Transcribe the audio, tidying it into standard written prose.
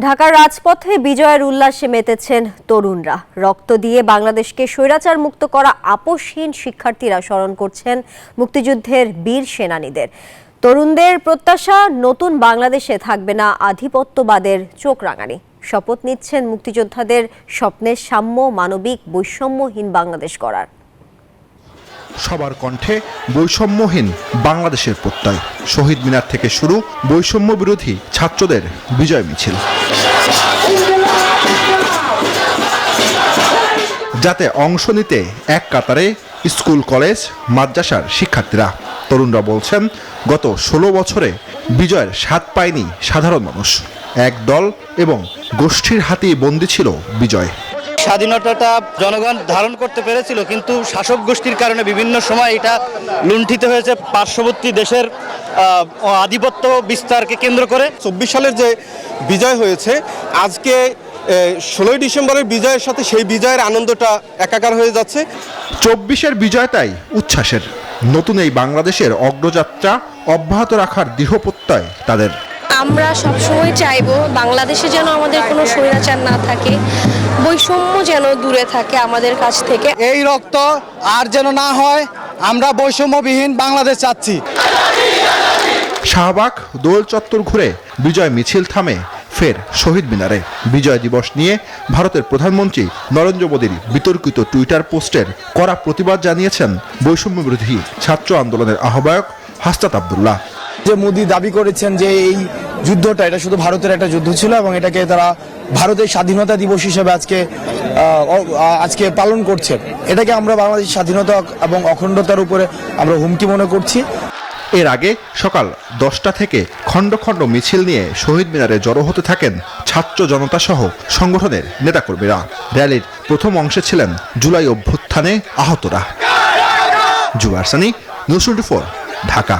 ঢাকার রাজপথে বিজয়ের উল্লাসে মেতেছেন তরুণরা। রক্ত দিয়ে বাংলাদেশকে স্বৈরাচার মুক্ত করা আপোষহীন শিক্ষার্থীরা স্মরণ করছেন মুক্তিযুদ্ধের বীর সেনানীদের। তরুণদের প্রত্যাশা, নতুন বাংলাদেশে থাকবে না আধিপত্যবাদের চোখ রাঙানি। শপথ নিচ্ছেন মুক্তিযোদ্ধাদের স্বপ্নের সাম্য, মানবিক, বৈষম্যহীন বাংলাদেশ গড়ার। সবার কণ্ঠে বৈষম্যহীন বাংলাদেশের প্রত্যয়। শহীদ মিনার থেকে শুরু বৈষম্য বিরোধী ছাত্রদের বিজয় মিছিল, যাতে অংশ নিতে এক কাতারে স্কুল, কলেজ, মাদ্রাসার শিক্ষার্থীরা। তরুণরা বলছেন, গত 16 বছরে বিজয়ের স্বাদ পায়নি সাধারণ মানুষ। এক দল এবং গোষ্ঠীর হাতেই বন্দী ছিল বিজয়। স্বাধীনতাটা জনগণ ধারণ করতে পেরেছিল, কিন্তু শাসক গোষ্ঠীর কারণে বিভিন্ন সময় এটা লুণ্ঠিত হয়েছে পার্শ্ববর্তী দেশের আধিপত্য বিস্তারকে কেন্দ্র করে। 24 সালের যে বিজয় হয়েছে, আজকে 16ই ডিসেম্বরের বিজয়ের সাথে সেই বিজয়ের আনন্দটা একাকার হয়ে যাচ্ছে। 24-এর বিজয় তাই উচ্ছ্বাসের। নতুন এই বাংলাদেশের অগ্রযাত্রা অব্যাহত রাখার দৃঢ় প্রত্যয় তাদের। আমরা সবসময় চাইবো বাংলাদেশে যেন আমাদের কোনো স্বৈরাচার না থাকে, বৈষম্য যেন দূরে থাকে আমাদের কাছ থেকে। এই রক্ত আর যেন না হয়, আমরা বৈষম্যবিহীন বাংলাদেশ চাচ্ছি। শাহবাগ, দোল চত্বর ঘুরে বিজয় মিছিল থামে ফের শহীদ মিনারে। বিজয় দিবস নিয়ে ভারতের প্রধানমন্ত্রী নরেন্দ্র মোদীর বিতর্কিত টুইটার পোস্টের কড়া প্রতিবাদ জানিয়েছেন বৈষম্য বিরোধী ছাত্র আন্দোলনের আহ্বায়ক হাসনাত আব্দুল্লাহ। যে মোদি দাবি করেছেন যে এই যুদ্ধটা এটা শুধু ভারতের একটা যুদ্ধ ছিল এবং এটাকে তারা ভারতের স্বাধীনতা দিবস হিসেবে আজকে পালন করছে, এটাকে আমরা বাংলাদেশের স্বাধীনতা এবং অখণ্ডতার উপরে আমরা হুমকি মনে করছি। এর আগে সকাল 10টা থেকে খণ্ড খণ্ড মিছিল নিয়ে শহীদ মিনারে জড়ো হতে থাকেন ছাত্র জনতা সহ সংগঠনের নেতাকর্মীরা। র্যালির প্রথম অংশে ছিলেন জুলাই অভ্যুত্থানে আহতরা। জুবারসানি, নিউজ 24, ঢাকা।